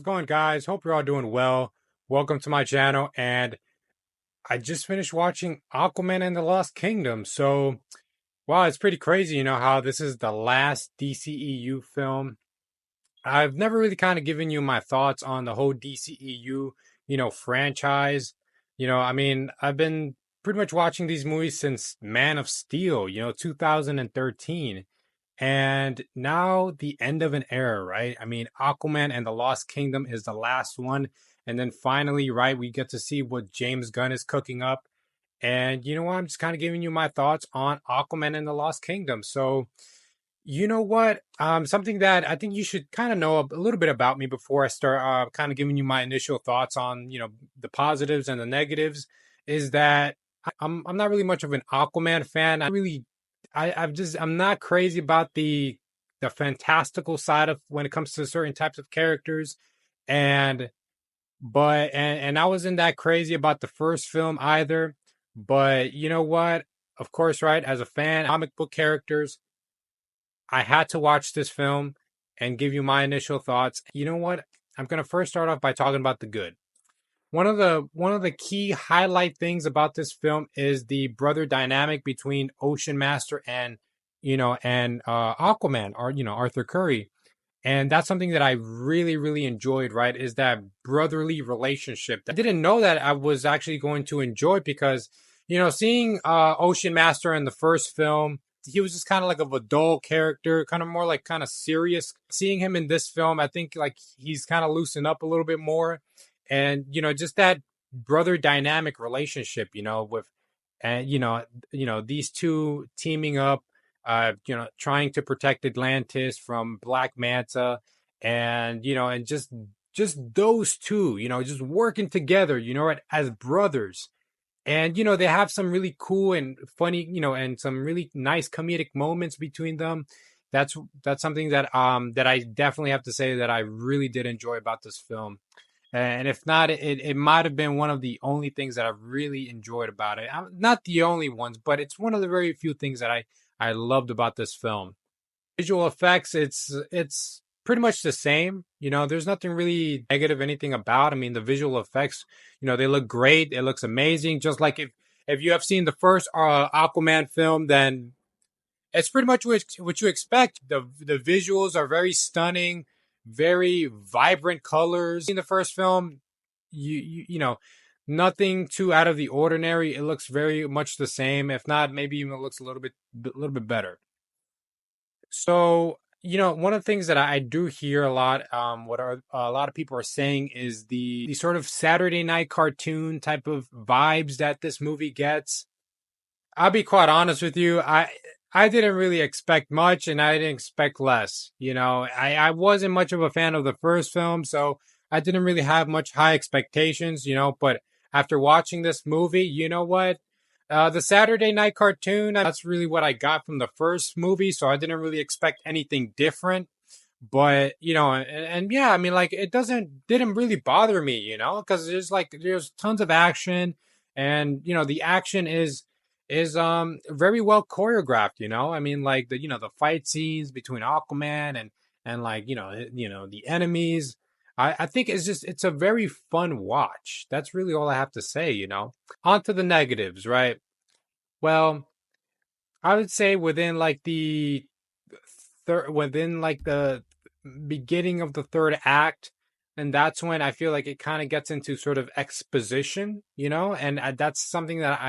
it going, guys? Hope you're all doing well. Welcome to my channel. And I just finished watching Aquaman and the Lost Kingdom. So, wow, it's pretty crazy, how this is the last DCEU film. I've never really kind of given you my thoughts on the whole DCEU, franchise. I've been pretty much watching these movies since Man of Steel, 2013. And now the end of an era, right? Aquaman and the Lost Kingdom is the last one. And then finally, right, we get to see what James Gunn is cooking up. And you know what? I'm just kind of giving you my thoughts on Aquaman and the Lost Kingdom. So, you know what? Something that I think you should kind of know a little bit about me before I start kind of giving you my initial thoughts on, the positives and the negatives is that I'm not really much of an Aquaman fan. I'm not crazy about the fantastical side of when it comes to certain types of characters, and and I wasn't that crazy about the first film either. But you know what? Of course, right? As a fan, comic book characters, I had to watch this film and give you my initial thoughts. You know what? I'm gonna first start off by talking about the good. One of the key highlight things about this film is the brother dynamic between Ocean Master and Aquaman, or Arthur Curry. And that's something that I really, really enjoyed, right? Is that brotherly relationship. I didn't know that I was actually going to enjoy it because, seeing Ocean Master in the first film, he was just kind of like of a dull character, kind of more like kind of serious. Seeing him in this film, I think like he's kind of loosened up a little bit more. And, just that brother dynamic relationship, with, and, these two teaming up, trying to protect Atlantis from Black Manta, and and just those two, just working together, right, as brothers. And they have some really cool and funny, and some really nice comedic moments between them. That's something that I definitely have to say that I really did enjoy about this film. And if not, it might have been one of the only things that I really enjoyed about it. Not the only ones, but it's one of the very few things that I loved about this film. Visual effects, it's pretty much the same. There's nothing really negative anything about. The visual effects, they look great. It looks amazing. Just like if you have seen the first Aquaman film, then it's pretty much what you expect. The visuals are very stunning, very vibrant colors. In the first film, nothing too out of the ordinary. It looks very much the same. If not, maybe even it looks a little bit better. So, one of the things that I do hear a lot, a lot of people are saying is the sort of Saturday night cartoon type of vibes that this movie gets. I'll be quite honest with you. I didn't really expect much, and I didn't expect less. I wasn't much of a fan of the first film, so I didn't really have much high expectations, but after watching this movie, you know what? The Saturday night cartoon, that's really what I got from the first movie, so I didn't really expect anything different. But, and yeah, like it didn't really bother me, because there's tons of action, and, the action is very well choreographed. Like the fight scenes between Aquaman and like the enemies. I think it's a very fun watch. That's really all I have to say. On to the negatives, right? Well, I would say within like the beginning of the third act, and that's when I feel like it kind of gets into sort of exposition, and that's something that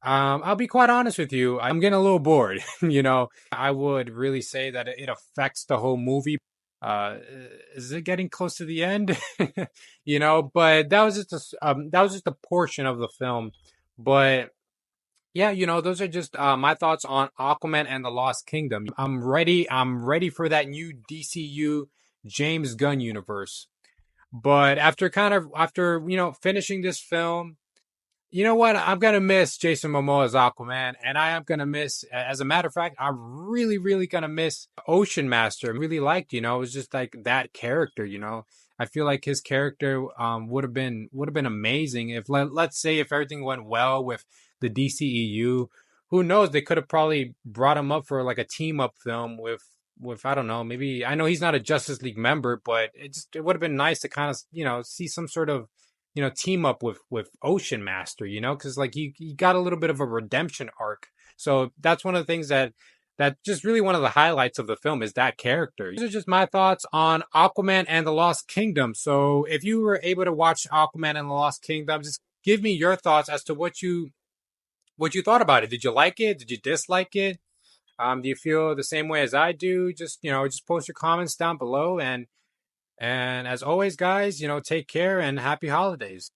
I'll be quite honest with you. I'm getting a little bored. I would really say that it affects the whole movie. Uh, is it getting close to the end? But that was just a portion of the film. But yeah, those are just my thoughts on Aquaman and the Lost Kingdom. I'm ready. I'm ready for that new DCU James Gunn universe. But after finishing this film, you know what? I'm gonna miss Jason Momoa's Aquaman, and I am gonna miss. As a matter of fact, I'm really, really gonna miss Ocean Master. I really liked, it was just like that character. I feel like his character would have been amazing if let's say if everything went well with the DCEU. Who knows? They could have probably brought him up for like a team up film with I don't know, maybe I know he's not a Justice League member, but it would have been nice to kind of see some sort of team up with Ocean Master, because like he got a little bit of a redemption arc. So that's one of the things that just really one of the highlights of the film is that character. These are just my thoughts on Aquaman and the Lost Kingdom. So if you were able to watch Aquaman and the Lost Kingdom, just give me your thoughts as to what you thought about it. Did you like it? Did you dislike it? Do you feel the same way as I do? Just just post your comments down below, and as always, guys, take care and happy holidays.